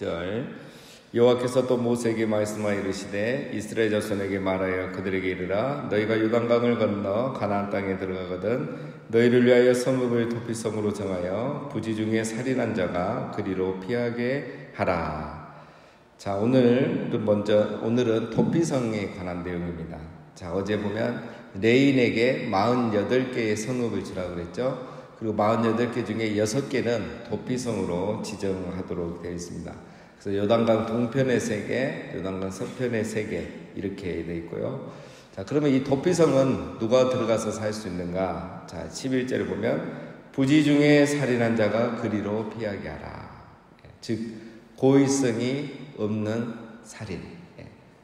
6절 여호와께서 또 모세에게 말씀하여 이르시되 이스라엘 자손에게 말하여 그들에게 이르라 너희가 요단강을 건너 가나안 땅에 들어가거든 너희를 위하여 성읍을 도피성으로 정하여 부지 중에 살인한 자가 그리로 피하게 하라. 자, 오늘은 도피성에 관한 내용입니다. 자, 어제 보면 레인에게 48개의 성읍을 주라고 그랬죠. 그리고 48개 중에 6개는 도피성으로 지정하도록 되어 있습니다. 그래서 요단강 동편에 3개, 요단강 서편에 3개 이렇게 되어 있고요. 자, 그러면 이 도피성은 누가 들어가서 살 수 있는가? 자, 11절을 보면 부지 중에 살인한 자가 그리로 피하게 하라. 즉 고의성이 없는 살인.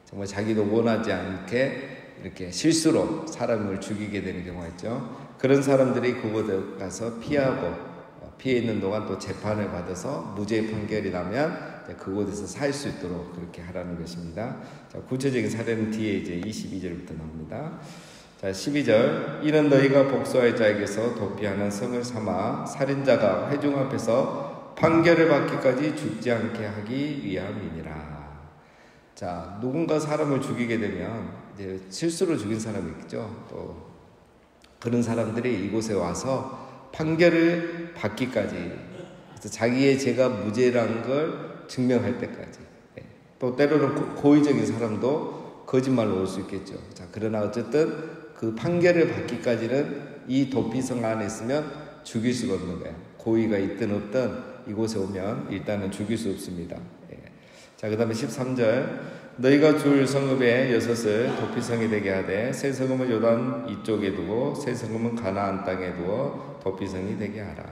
정말 자기도 원하지 않게 이렇게 실수로 사람을 죽이게 되는 경우가 있죠. 그런 사람들이 그곳에 가서 피해 있는 동안 또 재판을 받아서 무죄 판결이 나면 그곳에서 살 수 있도록 그렇게 하라는 것입니다. 자, 구체적인 사례는 뒤에 이제 22절부터 나옵니다. 자, 12절 이는 너희가 복수할 자에게서 도피하는 성을 삼아 살인자가 회중 앞에서 판결을 받기까지 죽지 않게 하기 위함이니라. 자, 누군가 사람을 죽이게 되면 이제 실수로 죽인 사람이 있죠. 또 그런 사람들이 이곳에 와서 판결을 받기까지, 그래서 자기의 죄가 무죄라는 걸 증명할 때까지. 또 때로는 고의적인 사람도 거짓말로 올 수 있겠죠. 자, 그러나 어쨌든 그 판결을 받기까지는 이 도피성 안에 있으면 죽일 수가 없는 거예요. 고의가 있든 없든 이곳에 오면 일단은 죽일 수 없습니다. 자, 그 다음에 13절 너희가 줄 성읍의 6을 도피성이 되게 하되 새 성읍은 요단 이쪽에 두고 새 성읍은 가나안 땅에 두어 도피성이 되게 하라.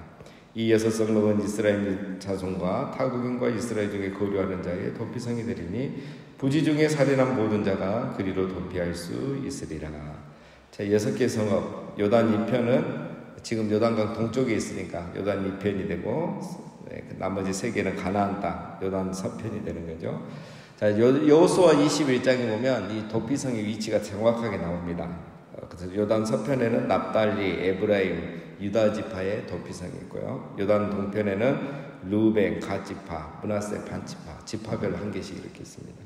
이 6 성읍은 이스라엘 자손과 타국인과 이스라엘 중에 거류하는 자의 도피성이 되리니 부지 중에 살인한 모든 자가 그리로 도피할 수 있으리라. 자, 6개 성읍 요단 2편은 지금 요단강 동쪽에 있으니까 요단 2편이 되고 나머지 3개는 가나안 땅 요단 서편이 되는 거죠. 자, 여호수아 21장에 보면 이 도피성의 위치가 정확하게 나옵니다. 그래서 요단 서편에는 납달리, 에브라임, 유다 지파의 도피성이 있고요. 요단 동편에는 루벤, 갓 지파, 므낫세 반 지파, 지파별로 한 개씩 이렇게 있습니다.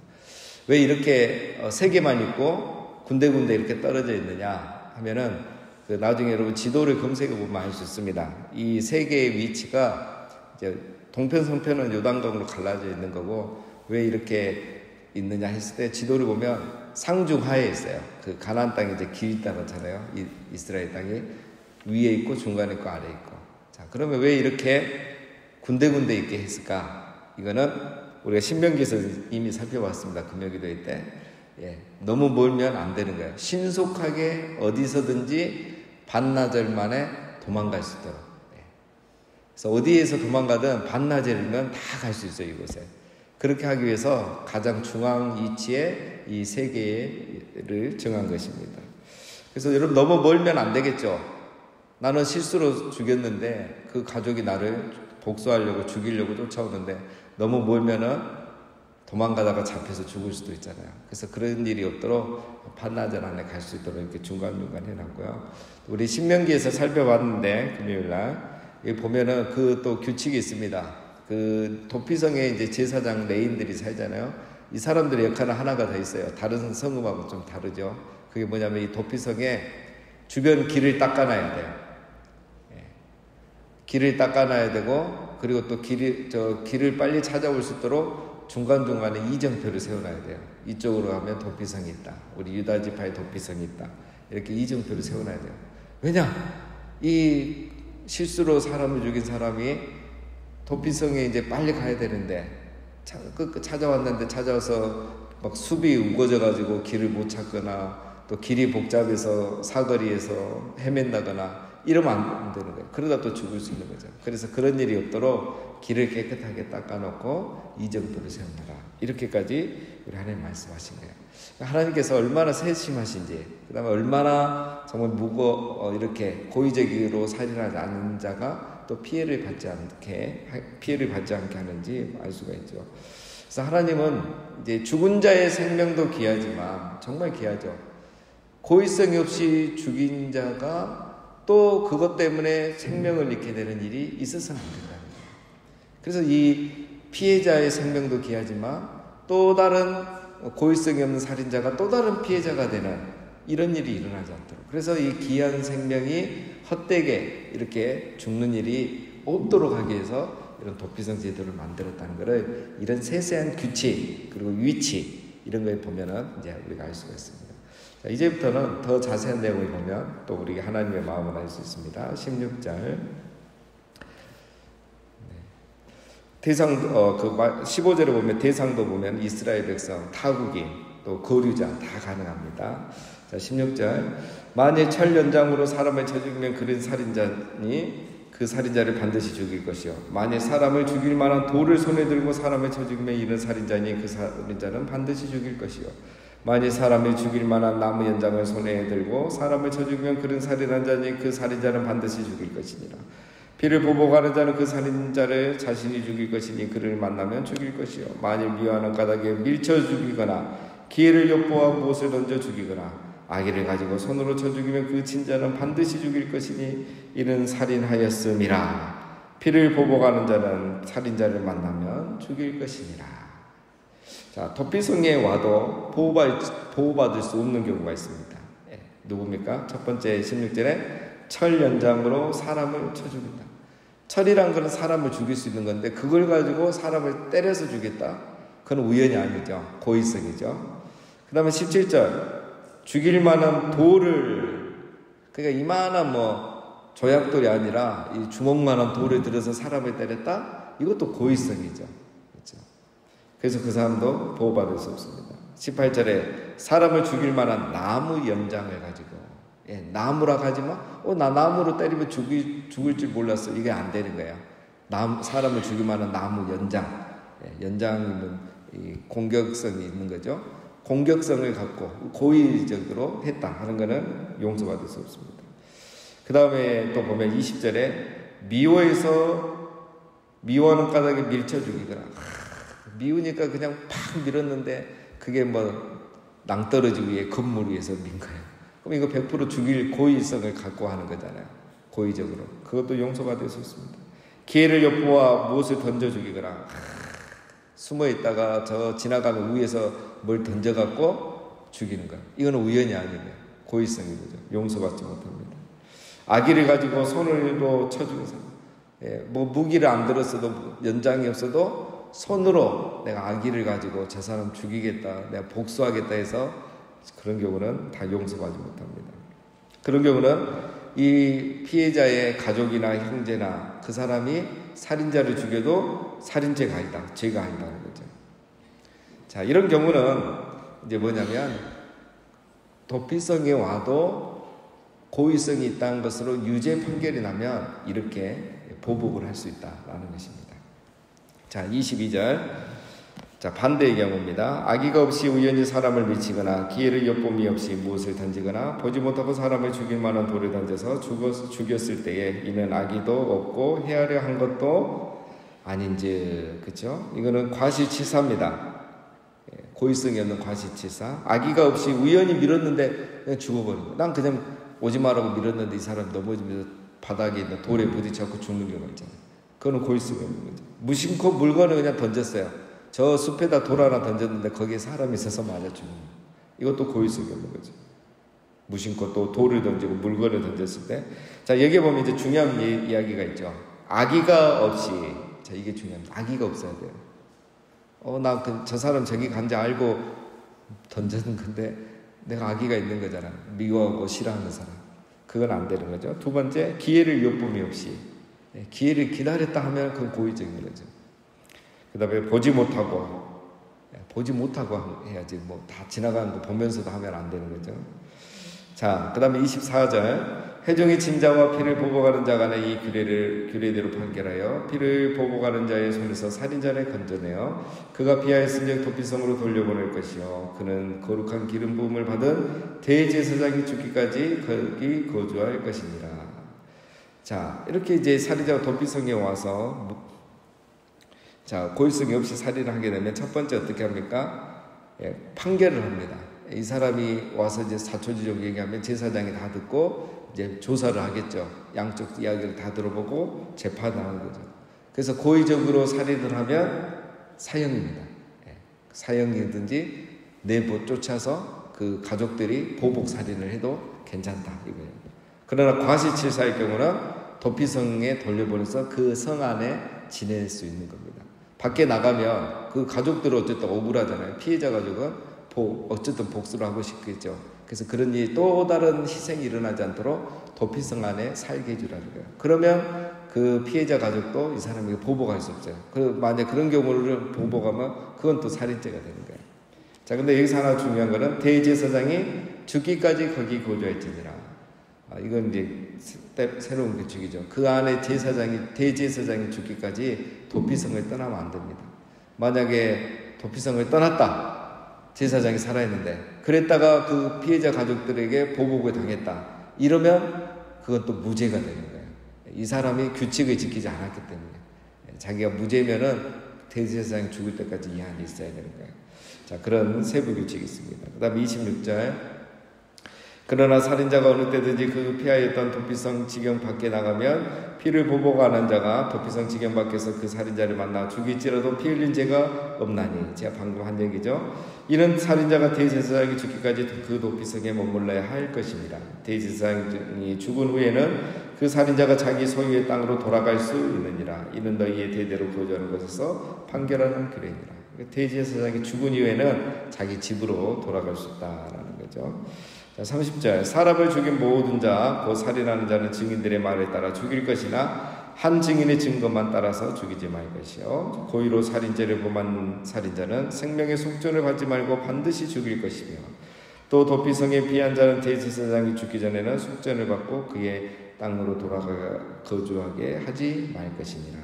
왜 이렇게 3개만 있고 군데군데 이렇게 떨어져 있느냐 하면은 나중에 여러분 지도를 검색해 보면 알 수 있습니다. 이 3개의 위치가 이제 동편 성편은 요단강으로 갈라져 있는 거고 왜 이렇게 있느냐 했을 때 지도를 보면 상중하에 있어요. 그 가나안 땅에 이제 길이 있다잖아요. 이스라엘 땅이 위에 있고 중간에 있고 아래에 있고. 자, 그러면 왜 이렇게 군데군데 있게 했을까? 이거는 우리가 신명기에서 이미 살펴봤습니다. 금요기도회 때. 너무 멀면 안 되는 거예요. 신속하게 어디서든지 반나절 만에 도망갈 수 있도록. 그래서 어디에서 도망가든 반나절이면 다 갈 수 있어요, 이곳에. 그렇게 하기 위해서 가장 중앙 위치에 이 3개를 정한 것입니다. 그래서 여러분 너무 멀면 안 되겠죠. 나는 실수로 죽였는데 그 가족이 나를 복수하려고 죽이려고 쫓아오는데 너무 멀면은 도망가다가 잡혀서 죽을 수도 있잖아요. 그래서 그런 일이 없도록 반나절 안에 갈 수 있도록 이렇게 중간중간 해놨고요. 우리 신명기에서 살펴봤는데 금요일날 여기 보면은 그 또 규칙이 있습니다. 그 도피성에 이제 제사장 레인들이 살잖아요. 이 사람들의 역할은 하나가 더 있어요. 다른 성읍하고 좀 다르죠. 그게 뭐냐면 이 도피성에 주변 길을 닦아놔야 돼요. 길을 닦아놔야 되고 그리고 또 길을 빨리 찾아올 수 있도록 중간중간에 이정표를 세워놔야 돼요. 이쪽으로 가면 도피성이 있다. 우리 유다 지파의 도피성이 있다. 이렇게 이정표를 세워놔야 돼요. 왜냐? 이 실수로 사람을 죽인 사람이 도피성에 이제 빨리 가야 되는데 찾아왔는데 찾아와서 막 숲이 우거져가지고 길을 못 찾거나 또 길이 복잡해서 사거리에서 헤맨다거나 이러면 안 되는 거예요. 그러다 또 죽을 수 있는 거죠. 그래서 그런 일이 없도록 길을 깨끗하게 닦아놓고 이정표를 세워놔라. 이렇게까지 우리 하나님 말씀하신 거예요. 하나님께서 얼마나 세심하신지, 그 다음에 얼마나 정말 이렇게 고의적으로 살인하지 않는 자가 또 피해를 받지 않게 하는지 알 수가 있죠. 그래서 하나님은 이제 죽은 자의 생명도 귀하지만 정말 귀하죠. 고의성이 없이 죽인 자가 또 그것 때문에 생명을 잃게 되는 일이 있어서는 안 된다는 거예요. 그래서 이 피해자의 생명도 귀하지만 또 다른 고의성이 없는 살인자가 또 다른 피해자가 되는 이런 일이 일어나지 않도록, 그래서 이 귀한 생명이 헛되게 이렇게 죽는 일이 없도록 하기 위해서 이런 도피성 제도를 만들었다는 것을, 이런 세세한 규칙 그리고 위치 이런 거에 보면은 이제 우리가 알 수가 있습니다. 자, 이제부터는 더 자세한 내용을 보면 또 우리가 하나님의 마음을 알 수 있습니다. 16절 대상, 15절에 보면 대상도 보면 이스라엘 백성, 타국인, 또 거류자 다 가능합니다. 자, 16절 만일 철 연장으로 사람을 쳐 죽이면 그런 살인자니 그 살인자를 반드시 죽일 것이요, 만일 사람을 죽일 만한 돌을 손에 들고 사람을 쳐 죽이면 이런 살인자니 그 살인자는 반드시 죽일 것이요, 만일 사람을 죽일 만한 나무 연장을 손에 들고 사람을 쳐 죽이면 그런 살인자니 그 살인자는 반드시 죽일 것이니라. 피를 보복하는 자는 그 살인자를 자신이 죽일 것이니 그를 만나면 죽일 것이요, 만일 미워하는 까닭에 밀쳐 죽이거나 기회를 엿보아 무엇을 던져 죽이거나 아기를 가지고 손으로 쳐 죽이면 그 친자는 반드시 죽일 것이니 이는 살인하였음이라. 피를 보복하는 자는 살인자를 만나면 죽일 것이니라. 자, 도피성에 와도 보호받을 수 없는 경우가 있습니다. 누굽니까? 첫 번째 16절에 철 연장으로 사람을 쳐 죽인다. 철이란 것은 사람을 죽일 수 있는 건데 그걸 가지고 사람을 때려서 죽였다. 그건 우연이 아니죠. 고의성이죠. 그 다음에 17절 죽일 만한 돌을, 그러니까 이만한 조약돌이 아니라 이 주먹만한 돌을 들어서 사람을 때렸다. 이것도 고의성이죠. 그렇죠? 그래서 그 사람도 보호받을 수 없습니다. 18절에 사람을 죽일 만한 나무 연장을 가지고, 나무라 하지만 나 나무로 때리면 죽을 줄 몰랐어. 이게 안 되는 거야. 사람을 죽일 만한 나무 연장, 연장은 이 공격성이 있는 거죠. 공격성을 갖고 고의적으로 했다 하는 것은 용서받을 수 없습니다. 그 다음에 또 보면 20절에 미워하는 까닭에 밀쳐 죽이거나, 미우니까 그냥 팍 밀었는데 그게 낭떠러지 위에 건물 위에서 민 거예요. 그럼 이거 100% 죽일 고의성을 갖고 하는 거잖아요. 고의적으로. 그것도 용서받을 수 없습니다. 기회를 엿보아 무엇을 던져 죽이거나, 숨어 있다가 저 지나가면 위에서 뭘 던져갖고 죽이는 거예요. 이거는 우연이 아니에요. 고의성인 거죠. 용서받지 못합니다. 아기를 가지고 손으로 쳐 죽인 사람. 무기를 안 들었어도, 연장이 없어도 손으로 내가 아기를 가지고 저 사람 죽이겠다, 내가 복수하겠다 해서 그런 경우는 다 용서받지 못합니다. 그런 경우는 이 피해자의 가족이나 형제나 그 사람이 살인자를 죽여도 살인죄가 아니다, 죄가 아니다는 거죠. 자, 이런 경우는 이제 뭐냐면 도피성에 와도 고의성이 있다는 것으로 유죄 판결이 나면 이렇게 보복을 할 수 있다라는 것입니다. 자, 22절. 자, 반대의 경우입니다. 악의가 없이 우연히 사람을 미치거나 기회를 엿봄이 없이 무엇을 던지거나 보지 못하고 사람을 죽일 만한 돌을 던져서 죽였을 때에 이는 악의도 없고 헤아려 한 것도 아닌지, 그렇죠? 이거는 과실치사입니다. 고의성이 없는 과실치사. 악의가 없이 우연히 밀었는데 그냥 죽어버린 거예요. 난 그냥 오지 말라고 밀었는데 이 사람 넘어지면서 바닥에 있는 돌에 부딪혀서 죽는 경우가 있잖아요. 그거는 고의성이 없는 거죠. 무심코 물건을 그냥 던졌어요. 저 숲에다 돌 하나 던졌는데 거기에 사람이 있어서 맞아 죽는 거예요. 이것도 고의성이 없는 거죠. 무심코 또 돌을 던지고 물건을 던졌을 때. 자, 여기에 보면 이제 중요한 이야기가 있죠. 악의가 없이. 자, 이게 중요합니다. 악의가 없어야 돼요. 나 저 사람 저기 간지 알고 던졌는 건데 내가 악의가 있는 거잖아. 미워하고 싫어하는 사람. 그건 안 되는 거죠. 두 번째, 기회를 엿봄이 없이. 기회를 기다렸다 하면 그건 고의적인 거죠. 그 다음에 보지 못하고 해야지. 다 지나가는 거 보면서도 하면 안 되는 거죠. 자, 그 다음에 24절. 회중이 진자와 피를 보복하는 자 간에 이 규례대로 판결하여 피를 보복하는 자의 손에서 살인자를 건져내어 그가 피하였은즉 도피성으로 돌려보낼 것이요 그는 거룩한 기름 부음을 받은 대제사장이 죽기까지 거기 거주할 것입니다. 자, 이렇게 이제 살인자가 도피성에 와서 고의성이 없이 살인을 하게 되면 첫 번째 어떻게 합니까? 판결을 합니다. 이 사람이 와서 이제 사초지종 얘기하면 제사장이 다 듣고 이제 조사를 하겠죠. 양쪽 이야기를 다 들어보고 재판을 하는 거죠. 그래서 고의적으로 살인을 하면 사형입니다. 사형이든지 내쫓아서 그 가족들이 보복 살인을 해도 괜찮다 이거예요. 그러나 과시칠사의 경우는 도피성에 돌려보내서 그 성 안에 지낼 수 있는 겁니다. 밖에 나가면 그 가족들은 어쨌든 억울하잖아요. 피해자 가족은 어쨌든 복수를 하고 싶겠죠. 그래서 그런 또 다른 희생이 일어나지 않도록 도피성 안에 살게 해주라는 거예요. 그러면 그 피해자 가족도 이 사람에게 보복할 수 없어요. 만약 그런 경우를 보복하면 그건 또 살인죄가 되는 거예요. 자, 근데 여기서 하나 중요한 거는 대제사장이 죽기까지 거기 거주할지니라. 이건 이제 새로운 규칙이죠. 그 안에 대제사장이 죽기까지 도피성을 떠나면 안 됩니다. 만약에 도피성을 떠났다. 제사장이 살아있는데 그랬다가 그 피해자 가족들에게 보복을 당했다. 이러면 그건 또 무죄가 되는 거예요. 이 사람이 규칙을 지키지 않았기 때문에. 자기가 무죄면은 대제사장이 죽을 때까지 이 안에 있어야 되는 거예요. 자, 그런 세부 규칙이 있습니다. 그 다음에 26절. 그러나 살인자가 어느 때든지 그 피하였던 도피성 지경 밖에 나가면 피를 보복하는 자가 도피성 지경 밖에서 그 살인자를 만나 죽일지라도 피 흘린 죄가 없나니. 제가 방금 한 얘기죠. 이는 살인자가 대제사장이 죽기까지 그 도피성에 머물러야 할 것입니다. 대제사장이 죽은 후에는 그 살인자가 자기 소유의 땅으로 돌아갈 수 있느니라. 이는 너희의 대대로 거주하는 곳에서 판결하는 규례니라. 대제사장이 죽은 이후에는 자기 집으로 돌아갈 수 있다라는 거죠. 자, 30절. 사람을 죽인 모든 자, 곧 살인하는 자는 증인들의 말에 따라 죽일 것이나 한 증인의 증거만 따라서 죽이지 말 것이요. 고의로 살인죄를 범한 살인자는 생명의 속전을 받지 말고 반드시 죽일 것이며 또 도피성에 피한 자는 대제사장이 죽기 전에는 속전을 받고 그의 땅으로 돌아가 거주하게 하지 말 것이니라.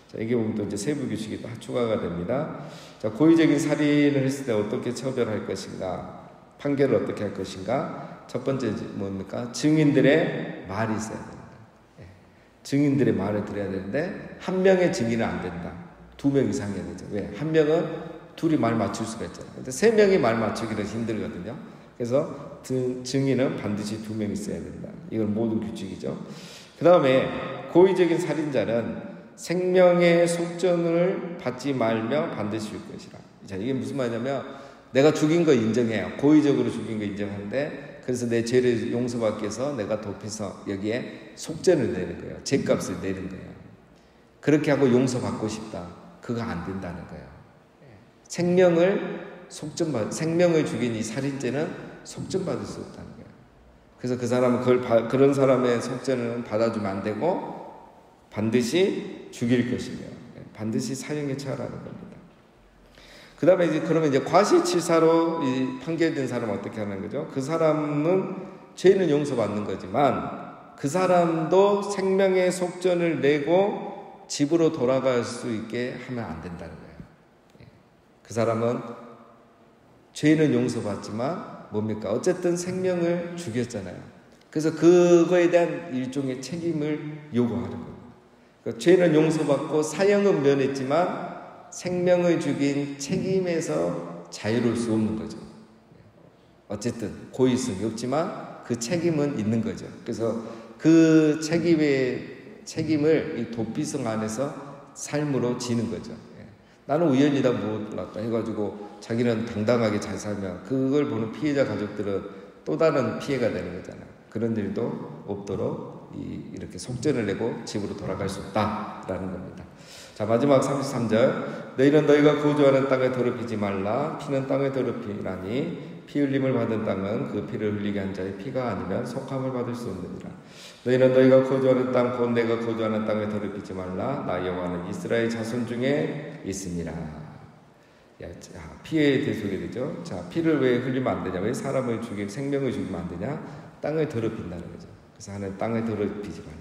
자, 이게 보면 또 이제 세부 규칙이 또 추가가 됩니다. 자, 고의적인 살인을 했을 때 어떻게 처벌할 것인가? 판결을 어떻게 할 것인가? 첫 번째 뭡니까? 증인들의 말이 있어야 된다. 증인들의 말을 들어야 되는데 한 명의 증인은 안 된다. 2명 이상 해야 되죠. 왜? 한 명은 둘이 말 맞출 수가 있잖아요. 근데 3명이 말 맞추기는 힘들거든요. 그래서 증인은 반드시 2명 있어야 된다. 이건 모든 규칙이죠. 그 다음에 고의적인 살인자는 생명의 속전을 받지 말며 반드시 줄 것이라. 자, 이게 무슨 말이냐면 내가 죽인 거 인정해요. 고의적으로 죽인 거 인정하는데 그래서 내 죄를 용서받기 위해서 내가 도피서 여기에 속전을 내는 거예요. 죄값을 내는 거예요. 그렇게 하고 용서받고 싶다. 그거 안 된다는 거예요. 생명을 죽인 이 살인죄는 속전받을 수 없다는 거예요. 그래서 그 사람은 그런 사람의 속전은 받아주면 안 되고 반드시 죽일 것이며 반드시 사형에 처하라는 겁니다. 그 다음에 그러면 과시치사로 판결된 사람은 어떻게 하는 거죠? 그 사람은 죄는 용서받는 거지만 그 사람도 생명의 속전을 내고 집으로 돌아갈 수 있게 하면 안 된다는 거예요. 그 사람은 죄는 용서받지만 뭡니까? 어쨌든 생명을 죽였잖아요. 그래서 그거에 대한 일종의 책임을 요구하는 거예요. 그러니까 죄는 용서받고 사형은 면했지만 생명을 죽인 책임에서 자유로울 수 없는 거죠. 어쨌든 고의성이 없지만 그 책임은 있는 거죠. 그래서 그 책임을 이 도피성 안에서 삶으로 지는 거죠. 나는 우연이다 몰랐다 해가지고 자기는 당당하게 잘 살면 그걸 보는 피해자 가족들은 또 다른 피해가 되는 거잖아요. 그런 일도 없도록 이렇게 속전을 내고 집으로 돌아갈 수 없다라는 겁니다. 자, 마지막 33절. 너희는 너희가 거주하는 땅을 더럽히지 말라. 피는 땅을 더럽히라니 피 흘림을 받은 땅은 그 피를 흘리게 한 자의 피가 아니면 속함을 받을 수 없느니라. 너희는 너희가 거주하는 땅 곧 내가 거주하는 땅을 더럽히지 말라. 나 여호와는 이스라엘 자손 중에 있습니다. 피에 대해서 되죠. 자, 피를 왜 흘리면 안 되냐? 왜 사람을 생명을 죽이면 안 되냐? 땅을 더럽힌다는 거죠. 그래서 하나님 땅을 더럽히지 말라.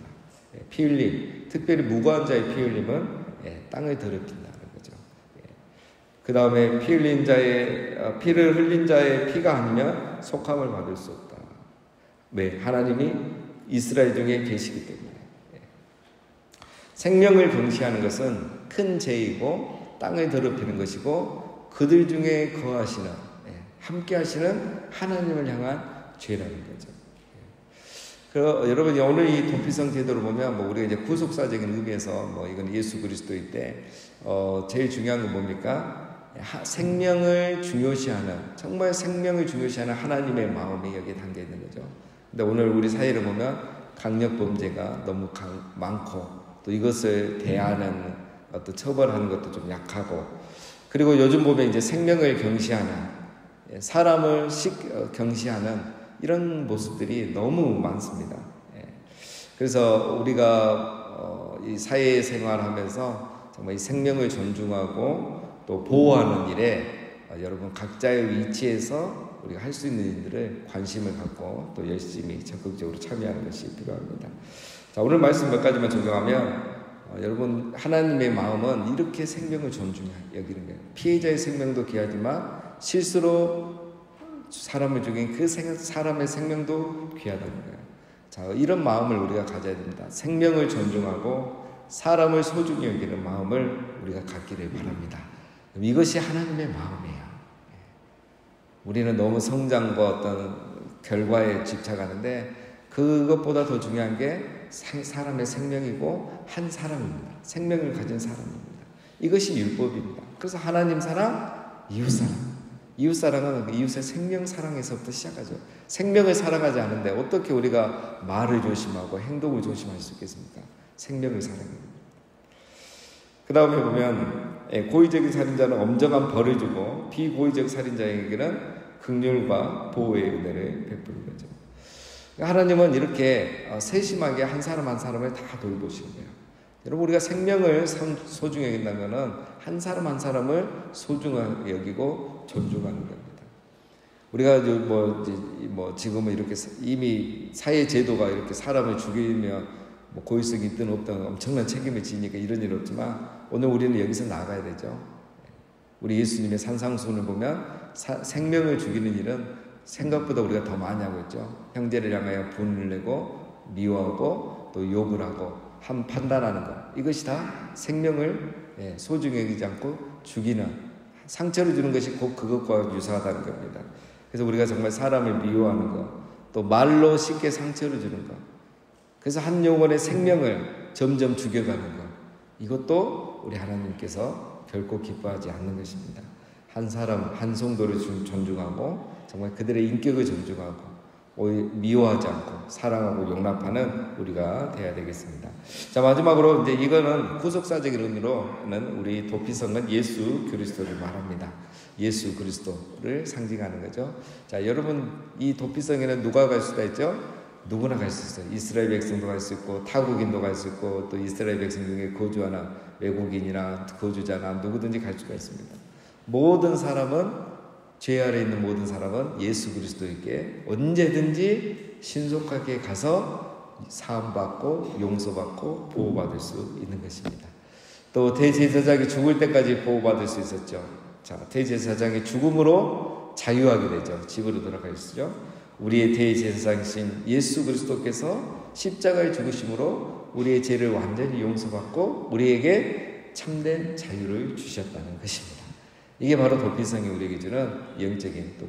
피 흘림, 특별히 무고한 자의 피 흘림은 땅을 더럽힌다는 거죠. 그 다음에 피를 흘린 자의 피가 아니면 속함을 받을 수 없다. 왜? 하나님이 이스라엘 중에 계시기 때문에. 생명을 경시하는 것은 큰 죄이고 땅을 더럽히는 것이고 그들 중에 거하시는 함께 하시는 하나님을 향한 죄라는 거죠. 여러분이 오늘 이 도피성 제도를 보면 우리가 이제 구속사적인 의미에서 이건 예수 그리스도일 때 제일 중요한 건 뭡니까? 생명을 중요시하는, 정말 생명을 중요시하는 하나님의 마음이 여기에 담겨 있는 거죠. 근데 오늘 우리 사회를 보면 강력 범죄가 너무 많고, 또 이것을 대하는 어떤 처벌하는 것도 좀 약하고, 그리고 요즘 보면 이제 생명을 경시하는, 사람을 경시하는 이런 모습들이 너무 많습니다. 그래서 우리가 이 사회 생활하면서 정말 이 생명을 존중하고 또 보호하는 일에 여러분 각자의 위치에서 우리가 할 수 있는 일들을 관심을 갖고 또 열심히 적극적으로 참여하는 것이 필요합니다. 자, 오늘 말씀 몇 가지만 적용하면 여러분 하나님의 마음은 이렇게 생명을 존중해 여기는 거예요. 피해자의 생명도 귀하지만 실수로 사람을 죽인 그 사람의 생명도 귀하다는 거예요. 자, 이런 마음을 우리가 가져야 됩니다. 생명을 존중하고 사람을 소중히 여기는 마음을 우리가 갖기를 바랍니다. 이것이 하나님의 마음이에요. 우리는 너무 성장과 어떤 결과에 집착하는데 그것보다 더 중요한 게 사람의 생명이고 한 사람입니다. 생명을 가진 사람입니다. 이것이 율법입니다. 그래서 하나님 사랑, 이웃 사랑. 이웃 사랑은 이웃의 생명 사랑에서부터 시작하죠. 생명을 사랑하지 않은데 어떻게 우리가 말을 조심하고 행동을 조심할 수 있겠습니까? 생명을 사랑합니다. 그 다음에 보면 고의적인 살인자는 엄정한 벌을 주고 비고의적 살인자에게는 긍휼과 보호의 은혜를 베푸는 거죠. 하나님은 이렇게 세심하게 한 사람 한 사람을 다 돌보시는 거예요. 여러분 우리가 생명을 소중히 여긴다면 한 사람 한 사람을 소중하게 여기고 존중하는 겁니다. 우리가 지금은 이렇게 이미 사회 제도가 이렇게 사람을 죽이면 고의성이 있든 없든 엄청난 책임을 지니까 이런 일 없지만 오늘 우리는 여기서 나가야 되죠. 우리 예수님의 산상수훈을 보면 생명을 죽이는 일은 생각보다 우리가 더 많이 하고 있죠. 형제를 향하여 분을 내고 미워하고 또 욕을 하고 판단하는 것, 이것이 다 생명을 소중히 여기지 않고 죽이는, 상처를 주는 것이 곧 그것과 유사하다는 겁니다. 그래서 우리가 정말 사람을 미워하는 것, 또 말로 쉽게 상처를 주는 것, 그래서 한 영혼의 생명을 점점 죽여가는 것, 이것도 우리 하나님께서 결코 기뻐하지 않는 것입니다. 한 사람, 한 성도를 존중하고 정말 그들의 인격을 존중하고 미워하지 않고 사랑하고 용납하는 우리가 돼야 되겠습니다. 자, 마지막으로 이제 이거는 구속사적인 의미로는 우리 도피성은 예수 그리스도를 말합니다. 예수 그리스도를 상징하는 거죠. 자, 여러분 이 도피성에는 누가 갈 수가 있죠? 누구나 갈 수 있어요. 이스라엘 백성도 갈 수 있고 타국인도 갈 수 있고 또 이스라엘 백성 중에 거주하는 외국인이나 거주자나 누구든지 갈 수가 있습니다. 모든 사람은, 죄 아래 있는 모든 사람은 예수 그리스도에게 언제든지 신속하게 가서 사함받고 용서받고 보호받을 수 있는 것입니다. 또 대제사장이 죽을 때까지 보호받을 수 있었죠. 자, 대제사장의 죽음으로 자유하게 되죠. 집으로 돌아가시죠. 우리의 대제사장이신 예수 그리스도께서 십자가에 죽으심으로 우리의 죄를 완전히 용서받고 우리에게 참된 자유를 주셨다는 것입니다. 이게 바로 도피성이 우리에게 주는 영적인 또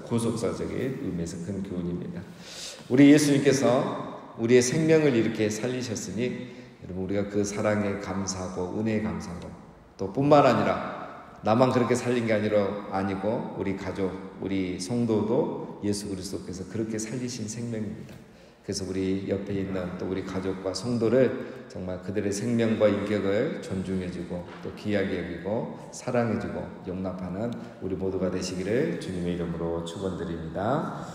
구속사적인 의미에서 큰 교훈입니다. 우리 예수님께서 우리의 생명을 이렇게 살리셨으니 여러분 우리가 그 사랑에 감사하고 은혜에 감사하고 또 뿐만 아니라 나만 그렇게 살린 게 아니고 우리 가족, 우리 성도도 예수 그리스도께서 그렇게 살리신 생명입니다. 그래서 우리 옆에 있는 또 우리 가족과 성도를 정말 그들의 생명과 인격을 존중해주고 또 귀하게 여기고 사랑해주고 용납하는 우리 모두가 되시기를 주님의 이름으로 축원드립니다.